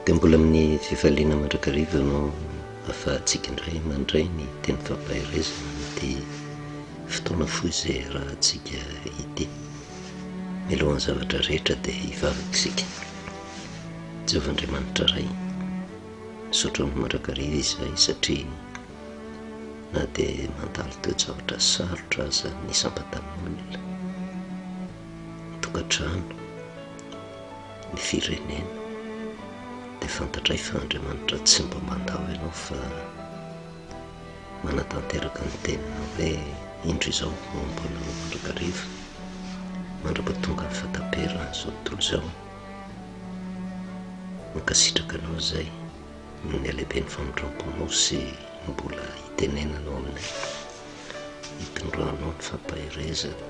dia mbola amin'ny fifaliana mandrakariva no afahantsika indray mandray ny teny fampahirezana dia fotoana foy izay raha antsika ity milohan'ny zavatra rehetra dia hivavaka isika. Jehovandriamanitra ray, misaotra ny mandrakariva izahay satria na dia mandalo toe-javatra sarotra aza ny sampatanin'olona, ny tokantrano, ny firenena, dia fantatray fa Andriamanitra tsy mba mandao ianao fa manatanteraka ny tenina hoe indro izao mombana mandrakariva mandra-pahatonga ny fataperana izao tontolo izao. Mankasitraka anao izay ny alehibe ny famindramponao sy mbola hitenenanao aminay, hitondranao ny fampahirezana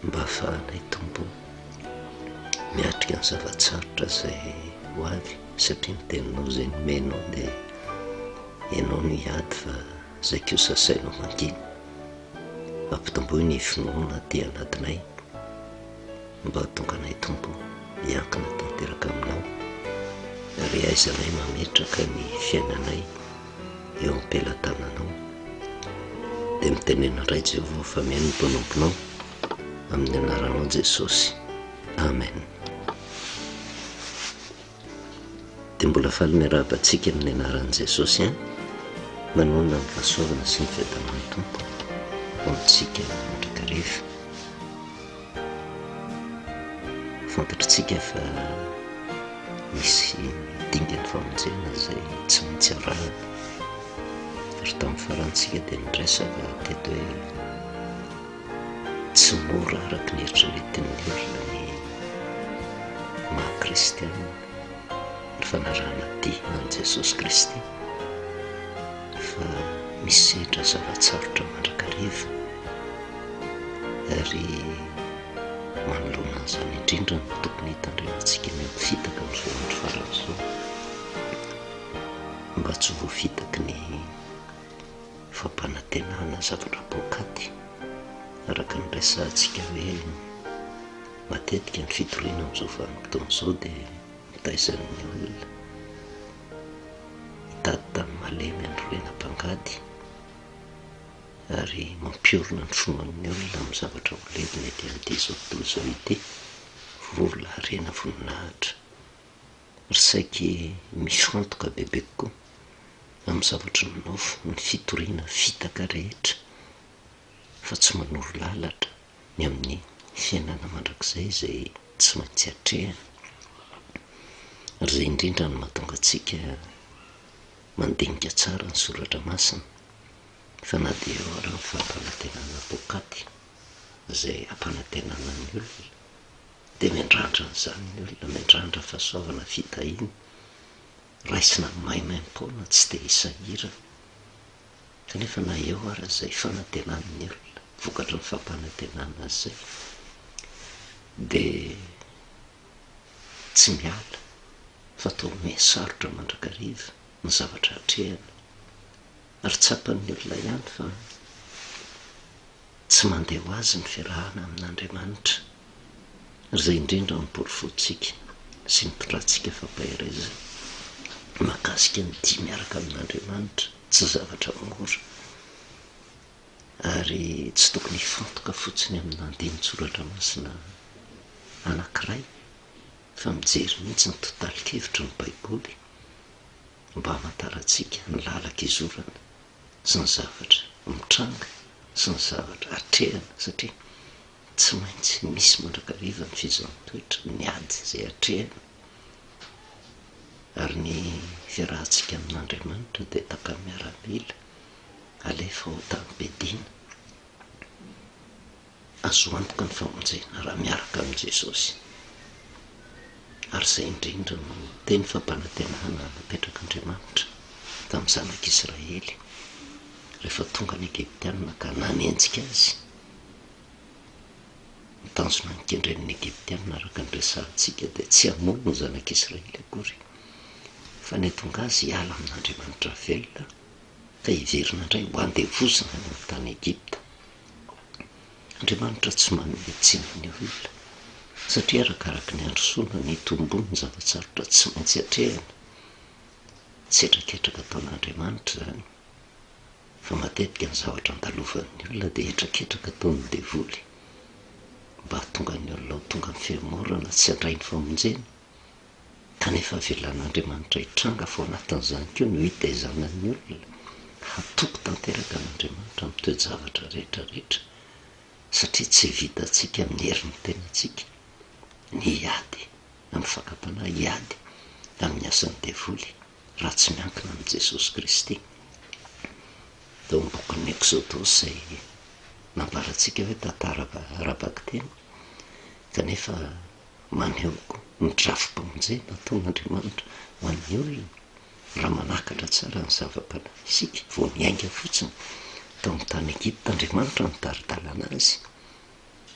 mba hahafahanay tompo miatrika ny zavatsarotra izay ho avy, satria ny teninao izay nomenao dia ianao no hiady fa izay koa sasainao mangina ampitomboy ny finoana aty anatinay mba hahatonga anay tompo hiankina tanteraka aminao ary aizanay mametraka ny fiainanay eo am-pelantananao. Dia mitenena ray Jehovah fa mihaino ny mpanomponao amin'ny anaranao Jesosy, amen. Dia mbola faly miarahaba-tsika amin'ny anaran'i Jesosy manonona ny fahasoavana sy ny fiadanan'ny tompo ho amintsika mandrakariva. Fantatritsika fa misy dingany famonjena izay tsy maintsy arahana, ary tamin'ny farantsika dia niresaka teto hoe tsy mora araka ny eritreretin'ny olona ny maha-kristianina, ny fanarahana tia an' Jesosy Kristy, fa misehatra zavatsarotra mandrakariva ary manoloana an'izany indrindra no tokony hitandremantsika ny fitaka amin'izao andro faran'izao mba tsy voafitaky ny fampanantenana zavatra poakaty araka ny resantsika hoe matetika ny fitoriana amin'izao vanim-potoana izao dia mitaizan'ny olona hitady tamin'ny malemy androrenam-pangady ary mampiorina ny fonan'ny olona amin'ny zavatra ho levina ety amin'ity izao tontolo izao ity, vola harena voninahitra ry saiky mifantoka bebe kokoa amin'ny zavatra nonofo ny fitoriana fitaka rehetra fa tsy manoro lalatra ny amin'ny fiainana mandrakizay izay tsy maintsy hatrehana. Ary izay indrindra no mahatonga antsika mandinika tsara ny soratra masina fa na dia eo ary ny fampanantenana poakaty izay ampanantenana ny olona dia miandrandra n'izany ny olona, miandrandra fahasoavana fitahina raisina maimaim-poana tsy dia hisahira kanefa na eo ary izay fanantenan'ny olona vokatra ny fampanantenana izay dia tsy miala fa toa mihasarotra mandrakariva ny zavatra hatrehana ary tsapan'ny olona ihany fa tsy mandeha ho azy ny fiarahana amin'Andriamanitra. Ary izay indrindra ny borifontsika sy mitondrantsika fampahirezana mahakasika ny dia miaraka amin'Andriamanitra tsy zavatra mora ary tsy tokony hifantoka fotsiny amin'ny andinin-tsoratra masina anankiray fa mijery mihitsy ny totalikevitry ny Baiboly mba hamantarantsika ny lalaka izorana sy ny zavatra mitranga sy ny zavatra hatrehana, satria tsy maintsy misy mandrakariva ny fizaham-toetra ny ady izay hatrehana. Ary ny fiarahantsika amin'Andriamanitra dia taka miaramila alefa ho tanim-piadiana, azo antoka ny famonjena raha miaraka amin'i Jesosy. Ary izay indrindra no teny fampanantenana napetrак'Andriamanitra tamin'ny zanak'Israely rehefa tonga ny Egiptianina ka nanenjika azy, nitanjona ny kendren'ny Egiptianina araka ny resantsika dia tsy hamono ny zanak'Israely akory fa ny tonga azy hiala amin'Andriamanitra velona fa hiverina indray ho andevozina ny amin'ny tany Egipta. Andriamanitra tsy manome tsiny ny olona satria arakaraka ny androsoana ny tombony ny zavatsarotra tsy maintsy atrehana, tsy etraketraka ataon'Andriamanitra zany, fa matetika ny zavatra andalovan'ny olona dia etraketraka ataony devoly mba hatonga ny olona ho tonga ny fiamorana tsy handray ny famonjena, kanefa avelan'Andriamanitra hitranga fo anatin'izany koa no hitaizanan'ny olona hatoko tanteraka n'Andriamanitra amin'ny toe-javatra rehetrarehetra, satria tsy vitantsika amin'ny herin'ny tenantsika ny hiady amin'ny fakapanahy, hiady amin'ny asan'ny devoly raha tsy miankina amin'ny Jesosy Kristy. Tao amin'ny bokin'ny Exodosy izay nambarantsika hoe tantara ara-baky-teny, kanefa manehoko ny drafim-pamonjena ataon'Andriamanitra ho an'ny olona raha manakatra tsara ny zava-panahy isika vao miainga fotsiny. Tao amin'ny tany Egipta Andriamanitra nitaridalana azy,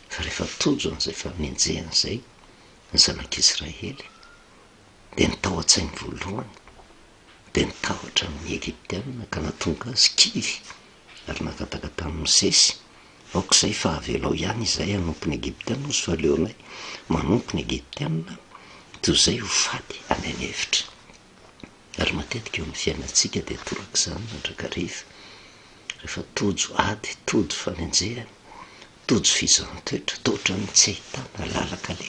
fa rehefa tojo an'izay faminjen'izay ny zanak'Israely dia nitao an-tsainy voalohany dia nitahotra amin'ny Egiptianina ka nahatonga azy kivy ary nakataka tamin'ny Mosesy, aok'izay fa avelao ihany izay hanompo ny Egiptianina fa aleonay manompo ny Egiptianina toy izay ho fady any an-hevitra. Ary matetika eo amin'ny fiainantsika dia torak'izany mandrakariva, rehefa tojo ady, tojo fanenjehana, tojo fizaham-toetra, tohatra ny tsy ahitana lalaka le,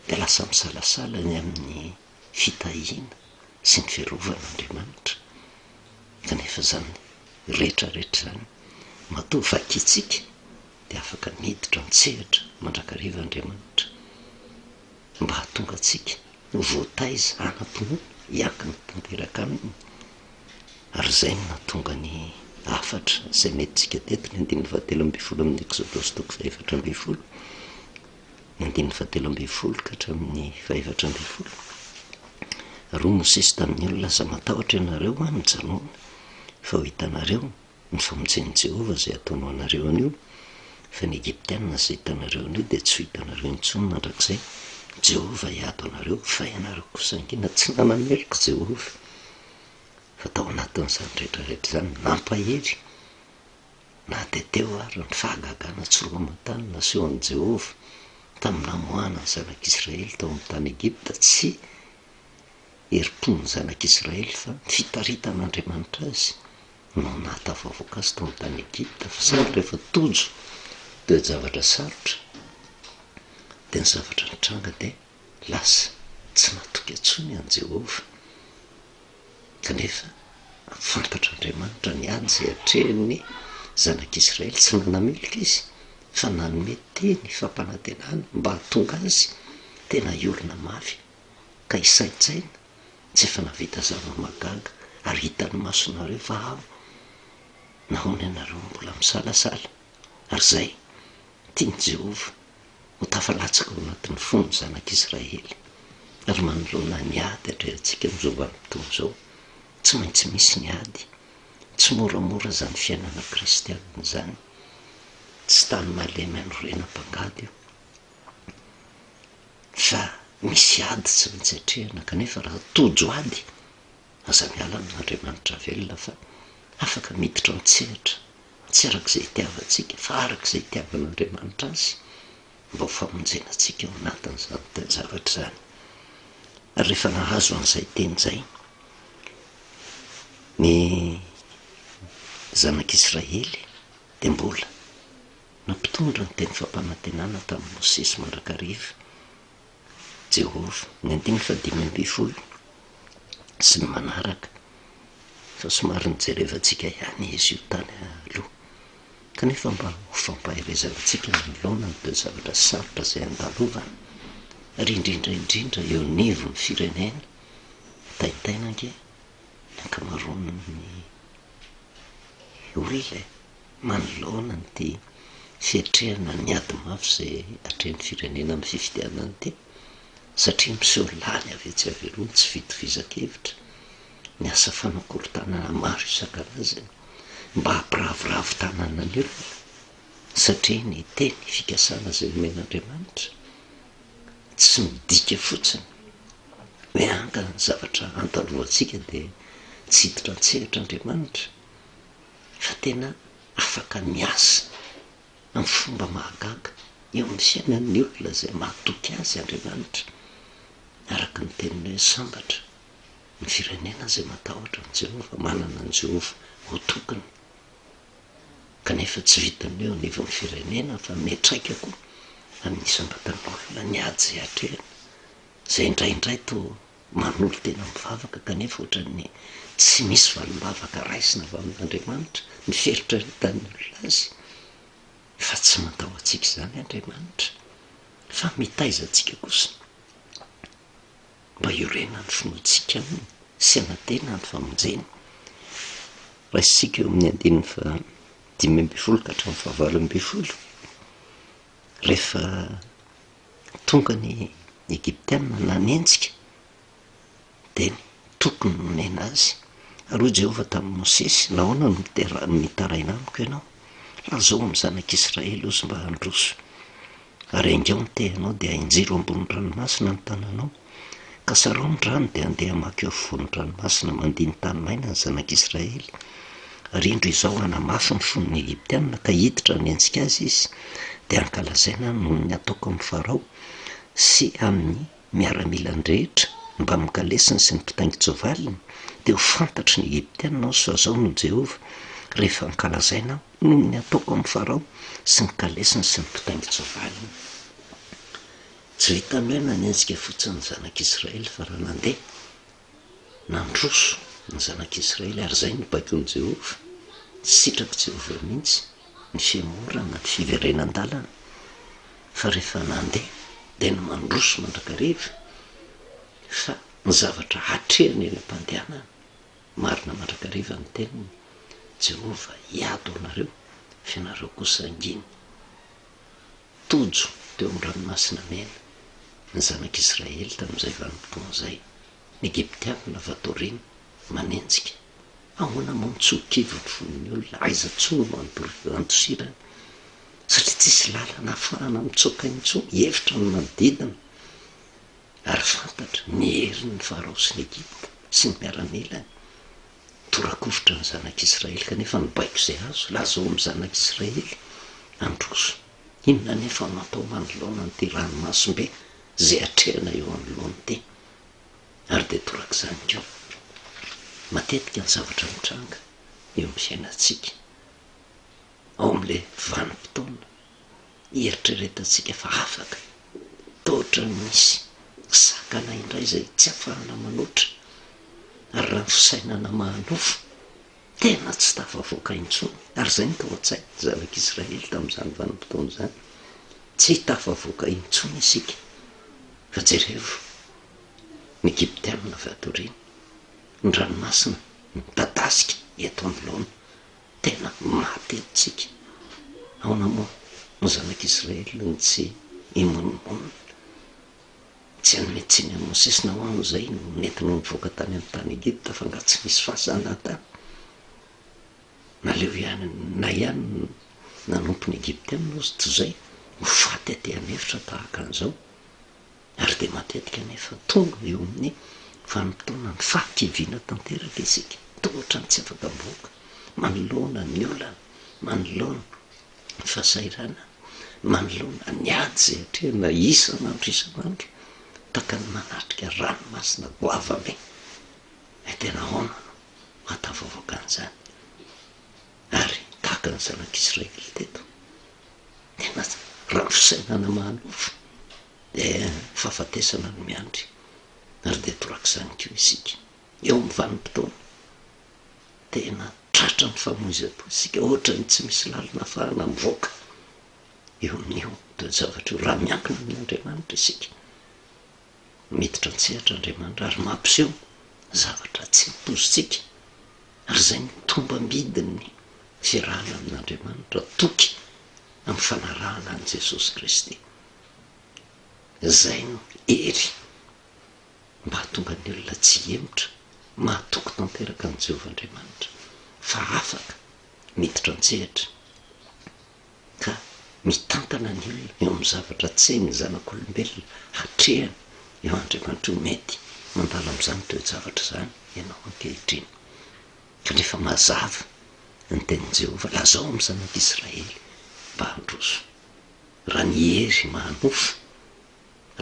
dia lasa misalasala ny amin'ny fitahiana sy ny fiarovanaN'Andriamanitra. Kanefa zany rehetrarehetra zany matoa vakitsika dia afaka miditra mitsehatra mandrakariva Andriamanitra mba hahatonga atsika voataiza anam-pinoana hiankina tanteraka aminy. Ary zay no nahatonga ny afatra izay metintsika teto ny 19 amin'ny Exodosy toko 4:20, ny 19 ka hatramin'ny 4:20. Roa Mosesy tamin'ny olona lasa matahotra ianareo a mijanona, fa ho hitanareo ny famonjen'i Jehova izay ataonao anareo an'io, fa ny Egiptianina izay hitanareo an'io dia tsy ho hitanareo intsony mandrakizay Jehova hiado anareo, fa ianareo kosa angina tsy nanameloko Jehova. Fa tao anatin'izany rehetrarehetra zany nampahery na dia teo ary ny fahagagana tsy roa aman-tany nasehon'i Jehova tamin'ny namoahana ny zanak'Israely tao amin'ny tany Egipta, tsy herim-pon'ny zanak'Israely fa ny fitaritan'Andriamanitra azy no nahatafavoaka azy tao amin'ny tany Egipta. Fa sady rehefa tojo toe-javatra sarotra dia ny zavatra nitranga dia lasa tsy natoky atsony an Jehova. Kanefa fantatr'Andriamanitra ny ady izay atrehiny zanak'Israely, tsy nanamelika izy fa nanome teny fampanantenana mba hahatonga azy tena olona mafy ka hisaintsaina, tsy efa navita zava-magaga ary hitan'ny masonareo fa nahoana ianareo mbola misalasala. Ary zay tiany Jehova ho tafalatsaka ao anatin'ny fon'ny zanak'Israely, ary manoloana ny ady atrehantsika amin'izao vanim-potoana izao. Tsy maintsy misy ny ady, tsy moramora zany fiainana kristianina zany, tsy tany malemy anorenam-pangady io, fa misy ady tsy maintsy atrehana. Kanefa raha tojo ady, aza miala amin'Andriamanitra velona fa afaka miditra mitsehatra, tsy arak'izay itiavantsika fa arak'izay itiavan'Andriamanitra azy, mba ho famonjenantsika ao anatin'izany toe-javatra zany. Ary rehefa nahazo an'izay teny zay ny zanak'Israely dia mbola nampitondra ny teny fampanantenana tamin'ny Mosesy mandrakariva Jehova ny 5:12 sy ny manaraka, fa somary nijerevantsika ihany izy io tany aloha. Kanefa mba ho fampaherezantsika manoloana ny toe-zavatra sarotra izay andalovana, ary indrindraindrindra eo anivon'ny firenena taitaina ange ny ankamaroany ny olona manoloana ny fiatrehana ny ady mafy izay atrehan'ny firenena amin'ny fifidianana ity, satria miseho lany avetsy aveloany tsy fitovizan-kevitra ny asa fanakorontanana maro isan-karazany mba hampiravoravo tanana ny olona, satria ny teny fikasana izay omen'Andriamanitra tsy midika fotsiny hoe anga ny zavatra andalovantsika dia tsy hiditra an-tsehatra Andriamanitra, fa tena afaka miasa amin'ny fomba mahagaga eo amin'ny fiainan'ny olona zay mahatoky azy Andriamanitra araka ny teniny hoe sambatra ny firenena zay matahotra ny Jehova, manana ny Jehova ho tokony, kanefa tsy vitany eo anivo ny firenena fa miatraika koa amin'ny sambatan'olona ny ady zay atrehana, zay indraindray to manolo tena mivavaka kanefa ohatran'ny tsy misy valim-bavaka raisina avy amin'Andriamanitra miferitra ny olona azy, fa tsy mataho atsika izany Andriamanitra, fa mitaiza atsika kosa mba iorena ny finoantsika aminy sy anatena ny famonjena. Raha isika eo amin'ny 5:10 ka hatramin'ny 9:20, rehefa tonga ny Egyptiana nanenjika dia tokony nonena azy. Ary hoy Jehova tamin'i Mosesy, nahoana no mitaraina amiko ianao? Lazao amin'ny zanak'Israely ozy mba handroso, ary ainga ny tehanao dia hainjiro ambony ranomasina ny tananao, ka sarao ny rano dia andeha hamaky eo afovoan'ny ranomasina mandiny tany maina ny zanak'Israely. Ary indro izao hanamafy ny fon'ny Egyptiana ka hiditra hanenjika azy izy, dia ankalazaina noho ny ataoko amin'ny Farao sy amin'ny miaramilany rehetra mba mikalesiny sy ny mpitaingin-tsovaliny, dia ho fantatry ny Egyptiana ao so azao no Jehova rehefa ankalazaina noho ny ataoko amin'ny Farao sy ny kalesiny sy ny mpitaingin-tsovaliny. Tsy vitany hoe nanenjika fotsiny ny zanak'Israely, fa raha nandeha nandroso ny zanak'Israely, ary zay nobaiky ny Jehova, tsy sitraky Jehova mihitsy ny fiamorana ny fiverenan-dalana, fa rehefa nandeha dia ny mandroso mandrakariva, fa ny zavatra hatrehany eny am-pandehanana marina mandrakariva ny teniny, Jehova hiado anareo fa ianareo kosa anginy. Tojo teo amin'ny ranomasina mena ny zanak'Israely tamin'izay vanim-potoana izay, ny Egyptiana vatoriny manenjika. Ahoana moa ny tsokivy ny fon'ny olona, aiza tsony no antosirany, satria tsisy lalana ahafahana mitsoka intsony, hevitra ny manodidina, ary fantatra ny herin'ny Farao sy ny Egypta sy ny miaramilany. Torakovitra ny zanak'Israely kanefa nibaiko izay azo, lazao amin'ny zanak'Israely androso. Inona nefa natao manoloana n'ity ranomasimbe zay atrehana eo anoloany ity, ary dia torak'izany koa matetika ny zavatra mitranga eo amin'ny fiainantsika, ao amin'le vanim-potoana hieritreretantsika fa afaka tohatra misy sakana indray zay tsy ahafahana manoatra, ary raha ny fisainana mahanofo tena tsy tafavoaka intsony. Ary zay ny tao an-tsainy zanak'Israely tamin'izany vanim-potoana izany, tsy tafavoaka intsony isika, fa jereo ny Egyptiana vatoriny, ny ranomasina midadasika eto anoloana, tena maty antsika. Ahoana moa ny zanak'Israely ny tsy imonimona, tsy hanymetsiny amin'ny Mosesy na hoano zay no nentina nivoaka tany amin'ny tany Egypta, fa nga tsy misy fahasana tany. Naleo ihany na ihany nanompo ny Egyptiana ozy toy izay ho faty aty an'hevitra tahaka an'izao, ary dia matetika nefa tonga eo amin'ny vanim-potoana ny fahakiviana tanteraka isika, tohatra ny tsy afaka boaka, manoloana ny olana, manoloana ny fahasairana, manoloana ny ady zay atrehana isan'andro isan'andro, taka ny manatrika ranomasina goavame. Tena ahoana no mahatafavoaka an'izany? Ary tahaka ny zanak'Israely teto, tena raha ny fisainana mahanofo dia fahafatesana no miandry, ary dia torak'izany koa isika eo amin'ny vanim-potoana, tena tratra ny famoizam-po isika, ohatrany tsy misy lalina ahafahana mivoaka eo amin'io toa zavatra io. Raha miankina amin'Andriamanitra isika, miditra an-tsehatra Andriamanitra ary mampiseho zavatra tsy mipozitsika, ary zay ny tombam-bidiny fiarahana amin'Andriamanitra, toky amin'ny fanarahana an' Jesosy Kristy. Zay no hery mba hatonga ny olona tsy hemotra, mahatoky tanteraka an' Jehova Andriamanitra, fa afaka miditra an-tsehatra ka mitantana ny olona eo amin'ny zavatra tsy hainy zanak'olombelona hatrehany eo Andriamanitra ho mety mandala amin'izany toe zavatra izany ianao ankehitriny. Kanefa mazava ny tenin' Jehova, lazao amin'ny zanak'Israely mba handroso, raha ny hery manofo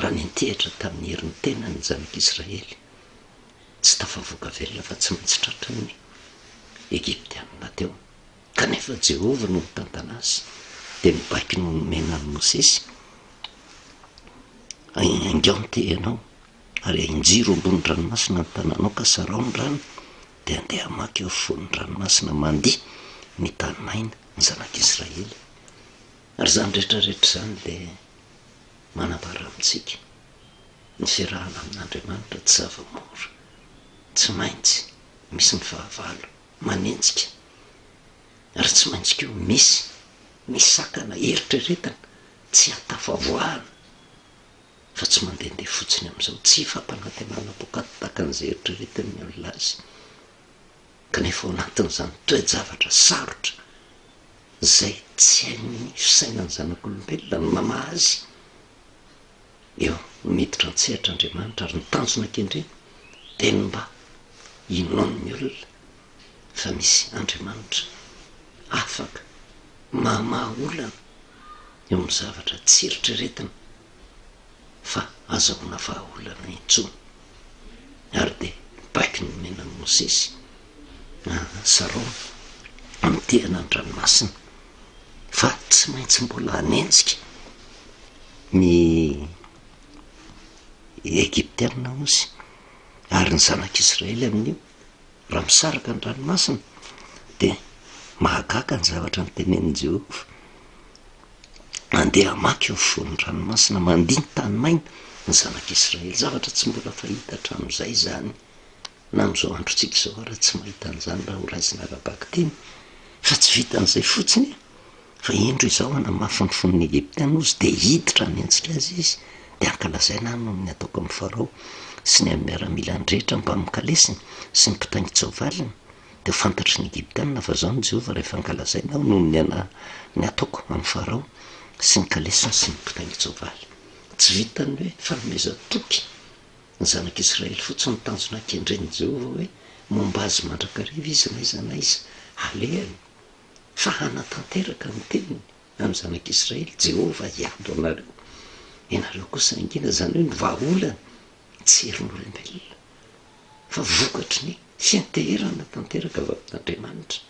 raha ny antehitra tamin'ny herin'ny tena ny zanak'Israely tsy tafavoaka velona fa tsy maintsy tratra ny Egyptianina teo. Kanefa Jehova no mitantana azy dia mibaiky no nomenany Mosesy, angao ny tehanao ary injiro ambony ranomasina ny tananao ka sarao ny rano dia andeha hamaky eo afovoan'ny ranomasina mandiha ny tany maina ny zanak'Israely. Ary zany rehetrarehetra zany dia manambara amintsika ny fiarahana amin'Andriamanitra tsy zava-mora, tsy maintsy misy ny fahavalo manenjika, ary tsy maintsy keo misy misakana eritreretana tsy hatafavoahana fa tsy mandehandeha fotsiny amin'izao, tsy fampanantenana bokataka an'izay eritreretan'ny olona azy. Kanefa ao anatin'izany toe-javatra sarotra zay tsy hain'ny fisainany zanak'olombelona ny mamaha azy, eo miditra an-tsehatr'Andriamanitra ary nitanjona an-kendreny dia mba hinoan'ny olona fa misy Andriamanitra afaka mamaha olana eo amin'ny zavatra tsy eritreretana fa azahoana vahaolana intsony. Ary dia baiky ny menan'ny Mosesy sarao mitehana ny ranomasina fa tsy maintsy mbola hanenjika ny Egyptianina ozy ary ny zanak'Israely amin'io. Raha misaraka ny ranomasina dia mahagaga ny zavatra nytenenin'i Jehova, andeha hamaky eo afovoan'ny ranomasina mandiha ny tany maina ny zanak'Israely. Zavatra tsy mbola fahita hatramin'izay zany na amin'izao androntsika izao raha tsy mahita an'izany raha horaizina ara-baky teny, fa tsy vitan'izay fotsiny fa indro izao hanamafy ny fon'ny Egyptiana ozy dia hiditra hanenjika azy izy dia ankalazaina no ny ataoko amin'ny Farao sy ny amin'ny miaramilany rehetra mba mikalesiny sy ny mpitaingin-tsoavaliny dia fantatry ny Egyptiana fa zao ny Jehova rehefa ankalazaina aho noho ny ataoko amin'ny Farao sy ny kalesiny sy ny mpitaingin-tsoavaly. Tsy vitany hoe fanomezan-toky ny zanak'Israely fotsiny nitanjona an-kendren'i Jehova hoe momba azy mandrakariva izy na iza na iza alehany, fa hanatanteraka ny teniny amin'ny zanak'Israely. Jehova hiado anareo, ianareo kosa angina, zany hoe ny vahaolana tsy herin'olombelona fa vokatry ny fianteherana tanteraka avy amin'Andriamanitra.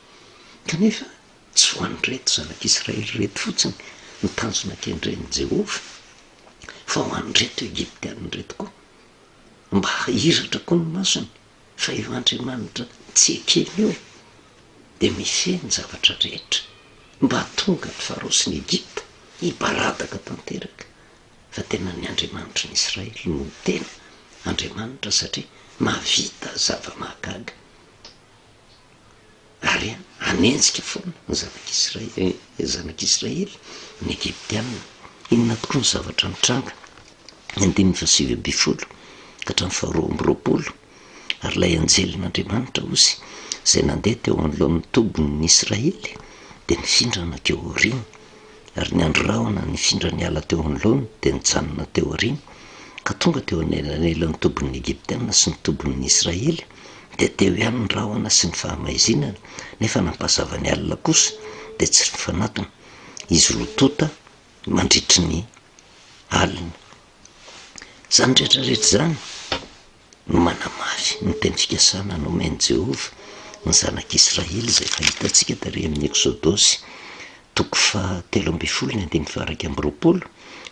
Kanefa tsy ho an'ny reto zanak'Israely reto fotsiny nitanjona an-kendren'i Jehova fa ho an'ny reto Egyptianina reto koa, mba hahiratra koa ny masony fa eo Andriamanitra tsy ekeny eo dia mifehy ny zavatra rehetra mba tonga ny Farao sy ny Egypta hibaradaka tanteraka. Fa tena ny Andriamanitra ny Israely no tena Andriamanitra satria mahavita zava-mahagaga ary hanenjika foana ny zanak'Israely ny Egyptianina. Inona tokoa ny zavatra mitranga 5:20 ka hatramin'ny 2:20. Ary ilay anjelin'Andriamanitra ozy izay nandeha teo anoloan'ny tobon'ny Israely dia nifindrana teo aoriana, ary ny andro rahona nifindra ny ala teo anoloany dia nijanona teo aoriana ka tonga teo anelanelan'ny tobon'ny Egyptianina sy ny tobon'ny Israely dia teo ihany ny rahona sy ny fahamaizinana. Nefa nampazava ny alina kosa dia tsy fanatona, izy rotota mandritry ny alina. Zany rehetrarehetra zany no manamafy ny teny fikasana nomeny Jehova ny zanak'Israely izay fahitantsika tary amin'ny Eksodosy 3:20.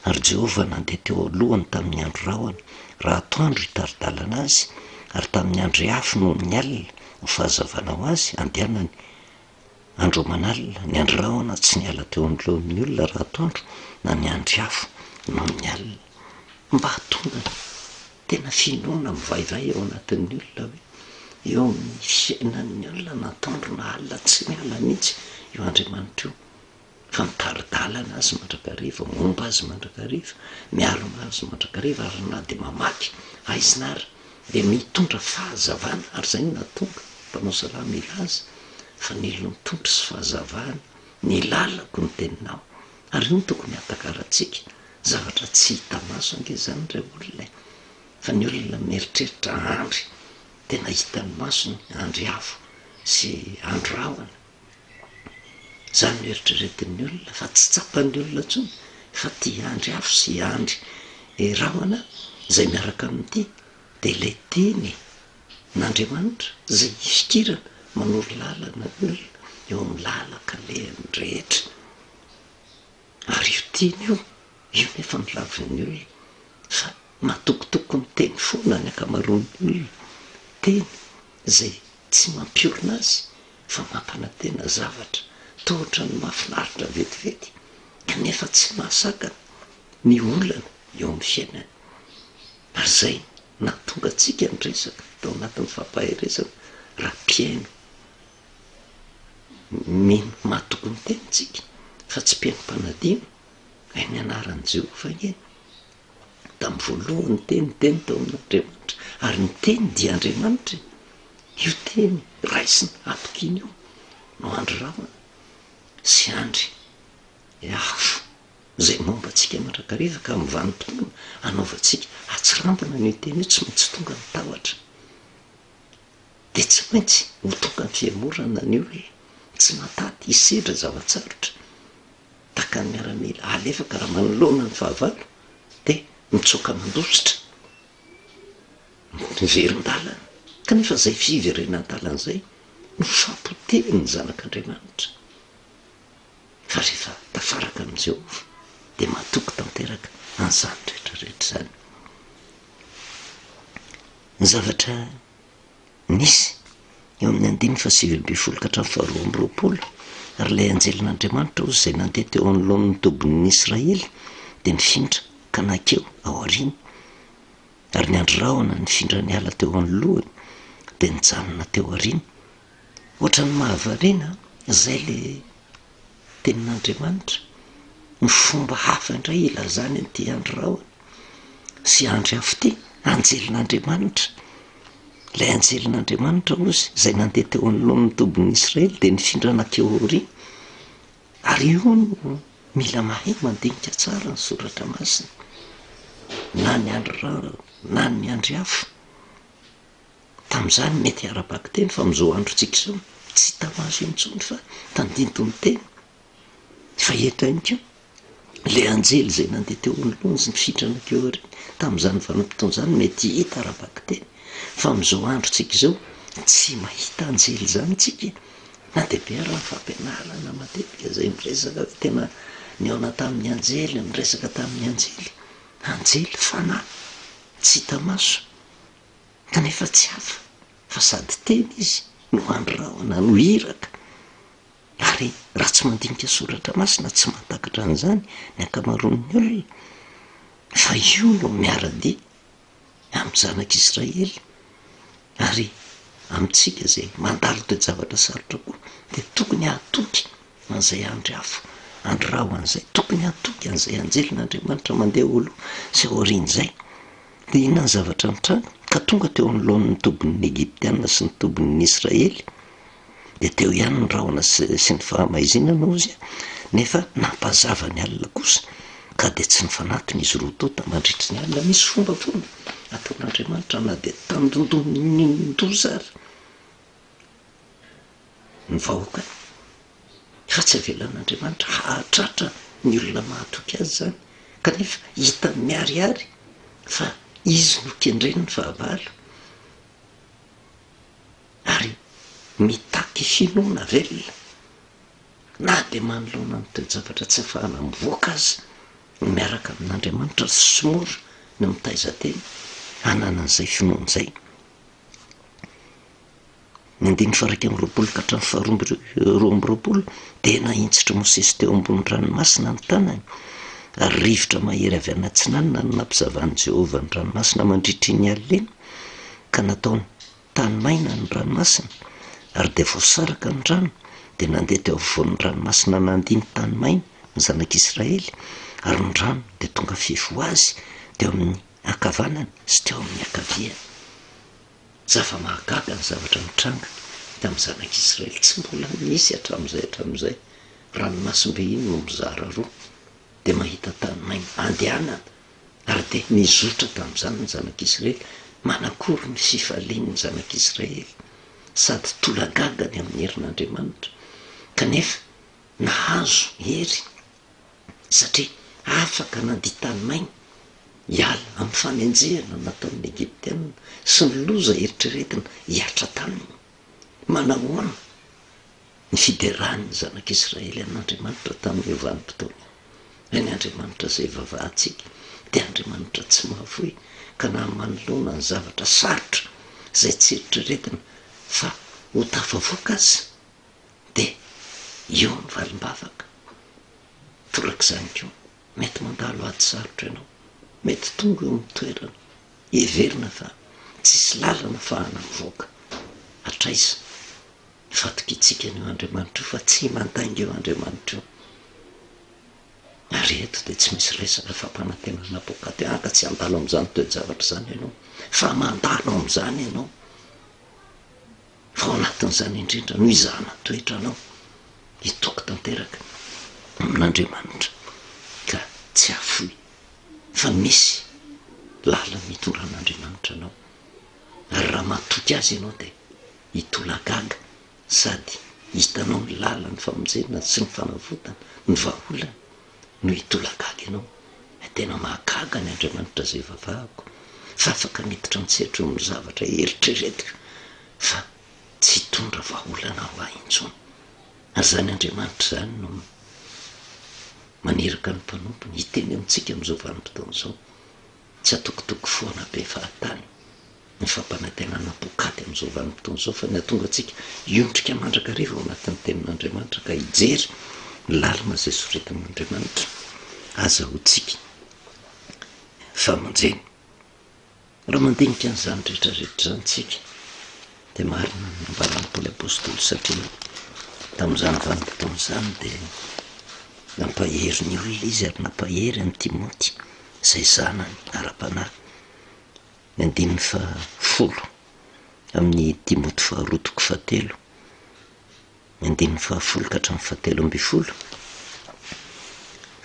Ary Jehova nandeha teo alohany tamin'ny andro rahona raha atoandro hitaridalana azy, ary tamin'ny andro hafa no ny alina ho fahazavana ho azy andehanany. Andro manalina ny andro rahona tsy niala teo anoloan'ny olona raha atoandro na ny andro hafa no ny alina, mba hatonga tena finoana mivaivay ao anatin'ny olona hoe eo amin'ny fiainan'ny olona nataondro na alina tsy miala mihitsy eo Andriamanitra io, fa mitaridalana azy mandrakariva, momba azy mandrakariva, miaro azy mandrakariva, ary na dia mamaky aizinara dia mitondra fahazavana. Ary zay no natonga mpanao salama ilaza fa nilo mitondra sy fahazavana ny lalako ny teninao. Ary io no tokony hatakaratsika, zavatra tsy hita maso ange zany ray olona, fa ny olona mieritreritra andry tena hitan'ny masony andry afo sy andro rahona. Zany no eritreretin'ny olona fa tsy tsapan'ny olona tsony fa ty andry afo sy andry rahana zay miaraka amin'ity de le teny n'Andriamanitra zay ifikirana manoro lalana olona eo amin'ny lalaka lehany rehetra. Ary io teny io nefa milavin'ny olona fa matokotoko ny teny foana ny akamaroan'ny olona, teny zay tsy mampiorina azy fa mampanantena zavatra tohatra ny mahafinaritra vetivety kanefa tsy mahasakana ny olana eo amin'ny fiainany. Ary zay nahatonga antsika ny resaka tao anatin'ny fampahaizana raha mpiaino mino mahatoky ny tenintsika fa tsy mpiaino-panadino ay ny anaran'i Jehovah eny. Tamin'ny voalohany teny tao amin'Andriamanitra ary ny teny dia Andriamanitra. Io teny raisina atokiny io no andry rahona sy andry afo zay momba antsika mandrakariva ka amin'ny vanim-potoana anaovantsika atsirambina ny teny io tsy maintsy tonga ny tahotra de tsy maintsy ho tonga ny fiamorana ny hoe tsy matady hisedra zavatsarotra taka ny miaramila alefaka raha manoloana ny fahavalo de mitsoka mandositra niverin-dalana kanefa zay fiverenan-dalana zay no fampoteny ny zanak'Andriamanitra. Fa rehefa tafaraka amin'i Jehovah de mahatoky tanteraka an'izany rehetrarehetra zany. Ny zavatra nisy eo amin'ny 5:20 ka hatramin'ny 2:20 ary ilay anjelin'Andriamanitra ozy zay nandeha teo anoloan'ny tobin'ny Israely de nifindra ka nakeo ao aoriana ary ny andro rahona nifindra ny ala teo anoloany de nijanona teo aoriana. Ohatran'ny mahavarina zay le tenin'Andriamanitra ny fomba hafa indray ilazany an'ity andro rahona sy andry afo ty anjelin'Andriamanitra. Ilay anjelin'Andriamanitra ozy zay nandeha teo anoloan'ny tobin'ny Israely de nifindra nakeo aoriana ary io no mila mahay mandinika tsara ny soratra masina na ny andro rahona na ny andry afo. Tamin'izany mety arabaky teny fa amin'izao androntsika izao tsy tamaso intsony fa tandinto ny teny fa etrainy keo le anjely zay nandeha teo anoloany sy nifindra nakeo aoriana tamin'izany vanim-potoana zany mety hita arabaky teny fa amin'izao androntsika izao tsy mahita anjely zany tsika na de be raha ny fampianarana matetika zay miresaka tena niaona tamin'ny anjely miresaka tamin'ny anjely fanahy tsy hita maso kanefa tsy hafa fa sady teny izy no andro rahona no hiraka. Ary raha tsy mandinika soratra masina tsy mahatakatra an'izany ny akamaroan'ny olona fa io no miara-dia amin'ny zanak'Israely ary amintsika zay mandalo toe zavatra sarotra koa de tokony hatoky an'izay andry afo andro rahona an'izay, tokony hatoky an'izay anjelin'Andriamanitra mandeha aloha sy aoriana zay. De inona ny zavatra mitranga ka tonga teo anoloan'ny tobin'ny Egyptiana sy ny tobin'ny Israely de teo ihany ny rahona sy ny fahamaizinana ozy nefa nampazava ny alina kosa ka de tsy nifanatony izy roa tao tamandritry ny alina. Misy fomba foana ataon'Andriamanitra na de tandondonindozary ny vahoaka fa tsy avelan'Andriamanitra hahatratra ny olona mahatoky azy zany kanefa hita miariary fa izy no kendreny ny fahavalo ary mitaky finoana velona na de manoloana ny toe-javatra tsy ahafahana mivoaka azy miaraka amin'Andriamanitra sy somora ny mitaizateny hanana an'izay finoana izay. Ny 9:20 ka hatramin'ny 2:20 de nahintsitra Mosesy teo ambony ranomasina ny tanany ary rivotra mahery avy an'atsinanana no nampizavan'i Jehovah ny ranomasina mandritry ny alina ka nataony tany maina ny ranomasina ary de voasaraka ny rano de nandeha teo afovoan'ny ranomasina nandiny tany maina ny zanak'Israely ary ny rano de tonga fefo azy teo amin'ny ankavanany sy teo amin'ny ankaviany. Zava-mahagaga ny zavatra mitranga tamin'ny zanak'Israely tsy mbola nisy hatramin'izay ranomasimbe iny no mizara roa de mahita tany maina andehanana ary de nizotra tamin'izany ny zanak'Israely manakory ny fifalian'ny zanak'Israely sady tolagagany amin'ny herin'Andriamanitra kanefa nahazo hery satria afaka nanditany mainy hiala amin'ny fanenjehana nataon'ny Egyptianina sy ny loza eritreretina hiatra taminy. Manahoana ny fiderahan'ny zanak'Israely an'Andriamanitra tamin'ny vanim-potoana any Andriamanitra zay vavahantsika dia Andriamanitra tsy mahavoy ka na manoloana ny zavatra sarotra zay tsy eritreretina fa ho tafavoaka azy dia eo ny valim-bavaka. Torak'izany koa mety mandalo ady sarotra ianao, mety tonga eo amin'ny toerana heverina fa tsisy lalana fahana mivoaka. Atraiza fatoka itsika an'io Andriamanitra io fa tsy mantainga eo Andriamanitra io. Ary eto dia tsy misy resaka fampanantenana apokaty ka tsy andalo amin'izany toe-javatra zany ianao fa mandalo amin'izany ianao fa ao anatin'izany indrindra no izahana toetranao hitoko tanteraka amin'Andriamanitra ka tsy afoy fa misy lala mitondra an'Andriamanitra anao. Ary raha matoky azy ianao dia hitolagaga sady hitanao ny lalany famonjena sy ny fanavotana ny vahaolana no hitolagaga ianao. Tena mahagaga ny Andriamanitra zay vavahako fa afaka miditra mitsetro amin'ny zavatra eritreretika fa tsy hitondra vahaolana ho ahy intsony. Ary zany Andriamanitra zany no maneraka ny mpanompony hiteny amintsika amin'izao vanim-potoana izao tsy atokotoko foana be fahatany ny fampanantenana apokaty amin'izao vanim-potoana izao fa ny atonga antsika hiontrika mandrakariva ao anatin'ny tenin'Andriamanitra ka hijery ny lalana zay soretin'Andriamanitra aza hotsika famonjeny. Raha mandinika an'izany rehetrarehetra zany tsika dia marina ny nambaran'ny Paoly apôstôly satria tamin'izany vanim-potoana izany dia nampahery ny olona izy ary nampahery amin'ny Timoty izay zanany ara-panahy. Ny 10 amin'ny Timoty 2:7, ny 10 ka hatramin'ny 7.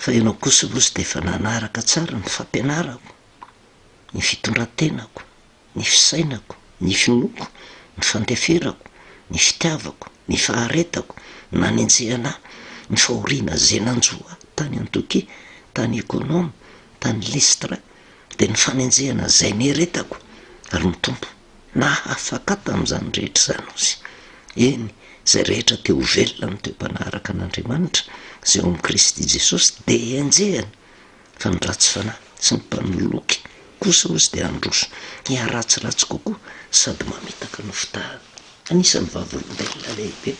Fa ianao kosa ozy dia efa nanaraka tsara ny fampianarako, ny fitondrantenako, ny fisainako, ny finoko, ny fandeferako, ny fitiavako, ny faharetako, ny nanenjehana, ny fahoriana zay nanjoa tany Antiokia, tany Ikonoma, tany Listra, dia ny fanenjehana zay neretako ary mitompo nahafaka tamin'izany rehetra zany ozy. Eny zay rehetra teo velona ny toe-panaraka an'Andriamanitra zay ao amin'ny Kristy Jesosy dia enjehana fa ny ratsy fanahy sy ny mpanoloky kosa ozy dia androso hiaratsiratsy kokoa sady mamitaka no fitahana. Anisan'ny vavolombelona lehibe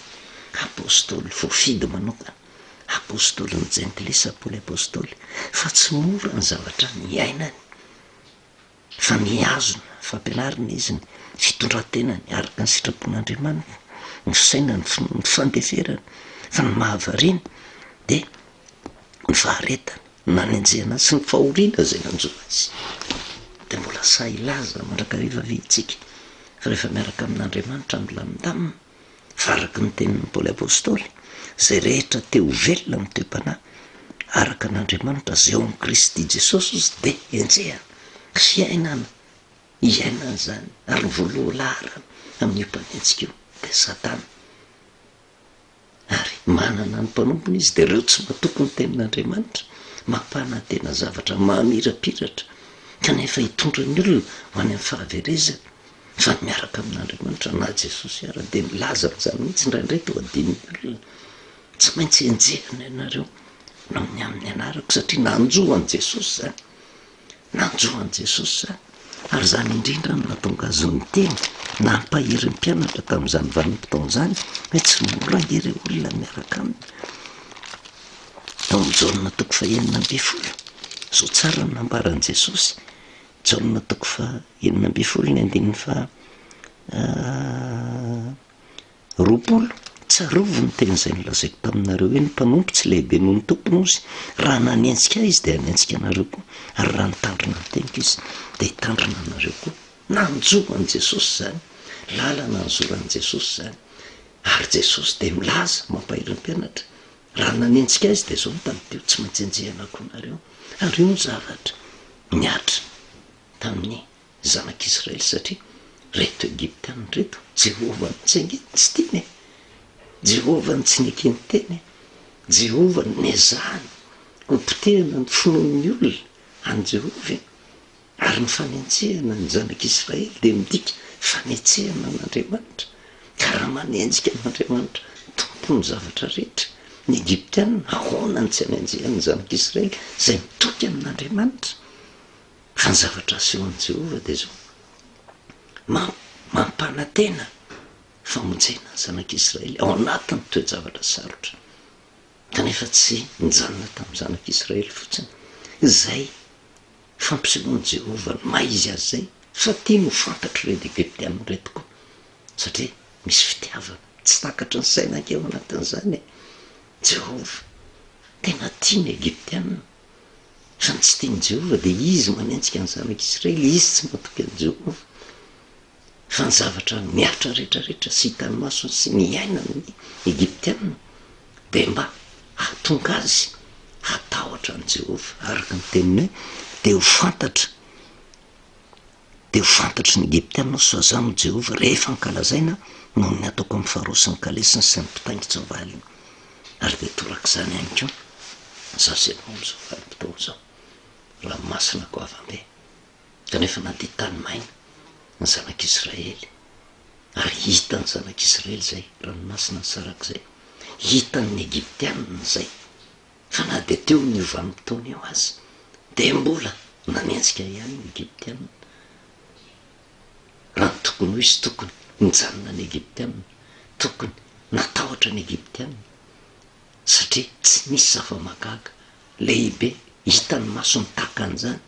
apôstôly voafidy manokana, apôstôly ny jentilisa Paoly apôstôly, fa tsy mora ny zavatra miainany fa miazona fampianarana izy ny fitondrantenany araka ny sitrapon'Andriamanitra, ny fisainany, ny fandeferany, fa ny mahavariana dia ny faharetana, ny nanenjehana sy ny fahoriana zay nanjoa azy. Dia mbola sa ilaza mandrakariva vitsika fa rehefa miaraka amin'Andriamanitra milamindamina fa araka ny tenin'ny Paoly apôstôly zay rehetra teo velona ny toe-panahy araka an'Andriamanitra zay ao amin'ny Kristy Jesosy izy dia enjehana fiainana iainana zany ary voaloha laharana amin'ny mpanenjika io dia Satana. Ary manana ny mpanompony izy dia ireo tsy matoko ny tenin'Andriamanitra mampanantena zavatra mahamirapiratra kanefa hitondra ny olona ho any amin'ny fahaverezana fa miaraka amin'Andriamanitra na Jesosy ara dia milaza amin'izany mihitsy indraindray to adin'ny olona tsy maintsy enjehana ianareo no amin'ny anarako satria nanjoan Jesosy zany, nanjoan Jesosy zany. Ary zany indrindra no natonga azy niteny na ampahery ny mpianatra tamin'izany vanim-potoana izany hoe tsy mora ireo olona miaraka aminy. Ao amin'ny Jaona 9:9 zao tsara ny nambaran'i Jesosy. Jaona 9:9 tsarovo ny teny izay nolazaiko taminareo hoe ny mpanompo tsy lehibe noho ny tompony ozy. Raha nanenjika izy dia hanenjika anareo koa, ary raha nitandrina ny teniko izy dia hitandrina anareo koa. Nanjoan Jesosy zany, lalana nanzoran'i Jesosy zany, ary Jesosy dia milaza mampahery ny mpianatra. Raha nanenjika izy dia zao tany teo tsy maintsy enjehana koa nareo. Ary io ny zavatra miatra tamin'ny zanak'Israely satria reto Egyptianina reto Jehovah nitsaingy tsy tiany, Jehovah ny tsy nekeny teny, Jehovah nezahany hopotehana ny finoan'ny olona any Jehovah ary ny fanentsehana ny zanak'Israely dia midika fanentsehana an'Andriamanitra ka raha manenjika an'Andriamanitra tompony zavatra rehetra ny Egyptianina ahoana ny tsy hanenjehany zanak'Israely izay mitoky amin'Andriamanitra fa ny zavatra asehon'i Jehovah dia zao mampanantena famonjena ny zanak'Israely ao anatin'ny toe-javatra sarotra kanefa tsy nijanona tamin'ny zanak'Israely fotsiny izay fampisehoan'i Jehovah ny maha izy azy zay fa tia no fantatro reto Egyptianina reto koa satria misy fitiavana tsy takatra ny sainaka eo anatin'izany Jehovah tena tia ny Egyptianina fa ny tsy tian'i Jehovah dia izy manenjika ny zanak'Israely izy tsy matoky an'i Jehovah fa ny zavatra miatra rehetrarehetra sy hitan'ny masony sy ny ainany Egyptianina dia mba hahatonga azy hatahotra an'i Jehovah araka ny teniny hoe dia ho fantatry ny Egyptianina so azano Jehovah rehefa nkalazaina noho ny ataoko amin'ny farosiny kalesiny sy ny mpitaingitsovaliny ary dia torak'izany ihany koa zaho zay no am'izao vanim-potoana zao raha masina ko avambe kanefa na dia tany maina ny zanak'Israely ary hitany zanak'Israely zay ranomasina ny sarak'izay hitan'ny Egyptianina zay fa na dia teo ny vanim-potoana eo azy dia mbola nanenjika ihany ny Egyptianina raha ny tokony ho izy tokony nijanona ny Egyptianina tokony natahotra ny Egyptianina satria tsy misy zava-mahagaga lehibe hitan'ny masony tahaka an'izany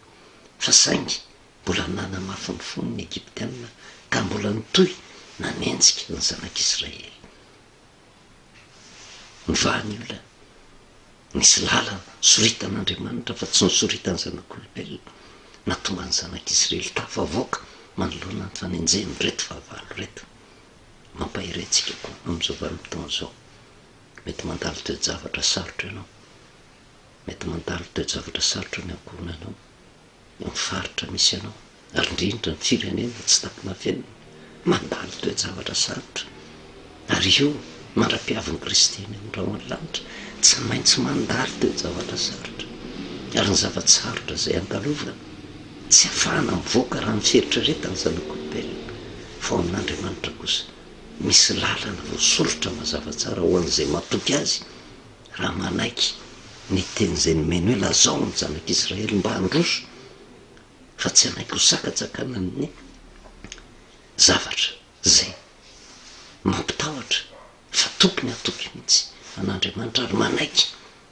fa saingy mbola nanamafy ny fony ny Egyptianina ka mbola nitohy nanenjika ny zanak'Israely mivahany olona nisy lalana soritan'Andriamanitra fa tsy nosoritany zanak'olombelona natonga ny zanak'Israely tafavoaka manoloana ny fanenjehany reto fahavalo reto mampahirentsika koa amin'izao vanim-potoana zao mety mandalo toe-javatra sarotra ianao mety mandalo toe-javatra sarotra ny ankohonanao ny faritra misy ianao ary indrindra ny firenena tsy taki-mafenina mandalo toe-javatra sarotra ary io mandra-piavin'ny Kristy ny raha ny lanitra tsy maintsy mandalo toe-javatra sarotra ary ny zava-tsarotra izay andalovana tsy hafahana mivoaka raha ny fieritreretany zanak'olombelona fa ao amin'Andriamanitra kosa misy lalana voasolotra mazava tsara ho an'izay matoky azy raha manaiky ny teny izay nomeny hoe lazao ny zanak'Israely mba handroso fa tsy hanaiky ho sakatsakana amin'ny zavatra zay mampitahotra fa tokony hatoky mihitsy an'Andriamanitra ary manaiky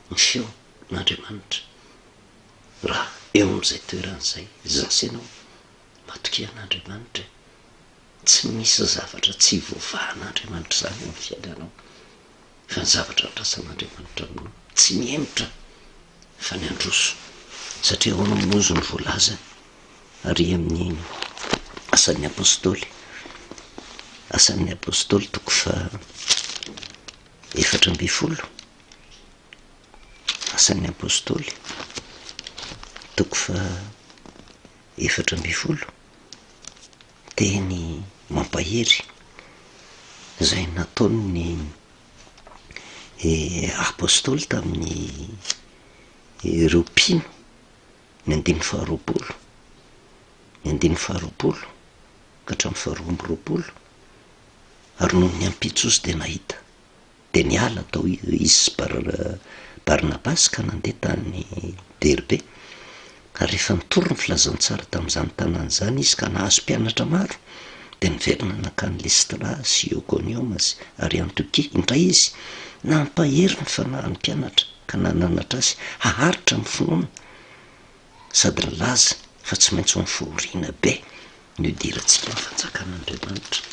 ny feo n'Andriamanitra raha eo amin'izay toeran'izay zasy ianao matoky an'Andriamanitra tsy misy zavatra tsy voavahan'Andriamanitra zany amin'ny fiainanao fa ny zavatra atrasan'Andriamanitra aminao tsy mihemitra fa ny androso satria ao nomozo ny voalaza ary amin'ny asan'ny apôstôly toko fa 14 asan'ny apôstôly toko fa 14 teny mampahery izay nataony apôstôly tamin'ny roapino ny 12 ka hatramin'ny 12 ary noho ny ampitsosy dia nahita dia niala tao izy sy Barnabasy ka nandeha tany Derbe ary rehefa nitory ny filazantsara tamin'izany tanàna izany izy ka nahazo mpianatra maro dia niverina nakany Listra sy Iconium ary Antiokia indray izy nampahery ny fanahin'ny mpianatra ka nananatra azy haharitra ny finoana sady nilaza fa tsy maintsy ho miforiana be ny idirantsika ny fanjakan'Andriamanitra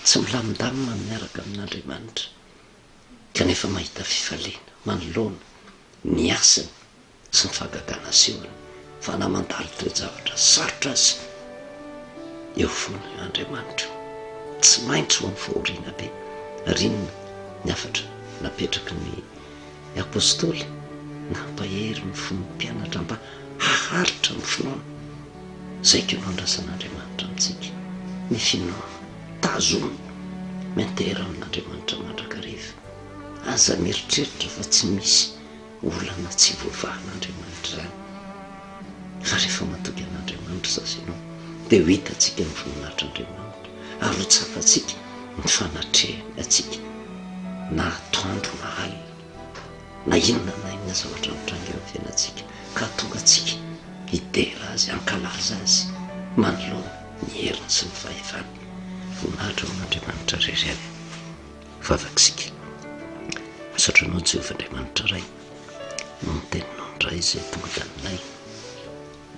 tsy milamindamina miaraka amin'Andriamanitra kanefa mahita fifaliana manoloana ny asany sy ny fahagagana asehony fa namandalo toe-javatra sarotra azy eo foana io Andriamanitra tsy maintsy ho miforiana be rinona ny afatra napetraky ny apôstôly nampahery ny fony mpianatra mba haharitra ny finoana zay ko no andrasan'Andriamanitra amintsika ny finoana tazona mentera amin'Andriamanitra mandrakariva aza mieritreritra fa tsy misy olana tsy voavahan'andriamanitra zany fa rehefa matoky an'andriamanitra zazy ianao dia ho hitatsika ny voninahitr'andriamanitra ary ho tsafatsika ny fanatrehany atsika na atoandro na alina na inona zavatra mitranga eo fiainantsika ka tonga atsika hidera azy ankalaza azy manoloana ny heriny sy ny fahefany voninahitra amin'andriamanitra rery avy vavakisika asatranao Jehovah-Andriamanitra ray no miteninao ndray izay tonga daninay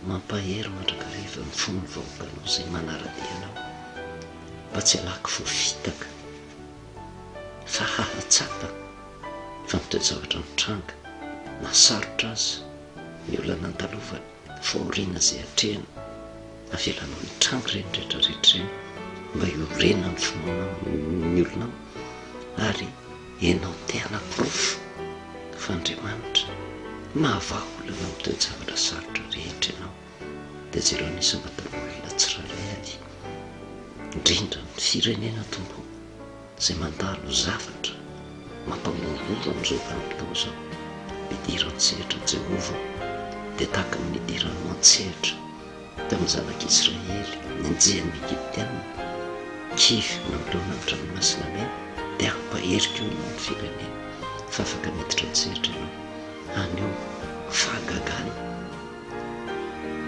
mampahery mandrakariva ny fony vahoakanao izay manara-dianao mba tsy alako voafitaka fa hahatsapa fa mitoe zavatra mitranga na sarotra azy ny olana andalovany faoriana izay atrehany avelanao mitranga ireny rehetrarehetra ireny mba hiorena ny finoana ny olonao ary ianao te-hanapofo fa Andriamanitra mahavaha olana mitoe zavatra sarotra rehetra ianao dia jereo anisan'ataon'olona tsiraray avy indrindra ny firenena tompo izay mandalo zavatra mampamonomono amin'izao vanim-potoana izao nidiran'ny sehatra Jehova dia tahaka ny nidiran'ny mantsehatra tamin'ny zanak'Israely ninjian'ny Egiptianina kivy manoloana ny ranomasina mena dia ampaheriko io ny firenena fa afaka miditra an-tsehatra ianao anio fahagagana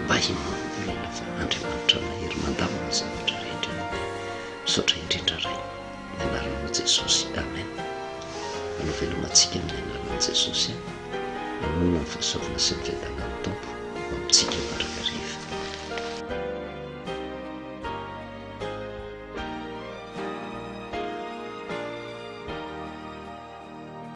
mba himono olona fa Andriamanitra mahery mandamina zavatra rehetra ianao misaotra indrindra ray ny anaran'i Jesosy amen. Anao velomantsika amin'ny anaran'i Jesosy mamonina ny fahasoavana sy ny fiadanan'ny tompo amintsika mandrakariva.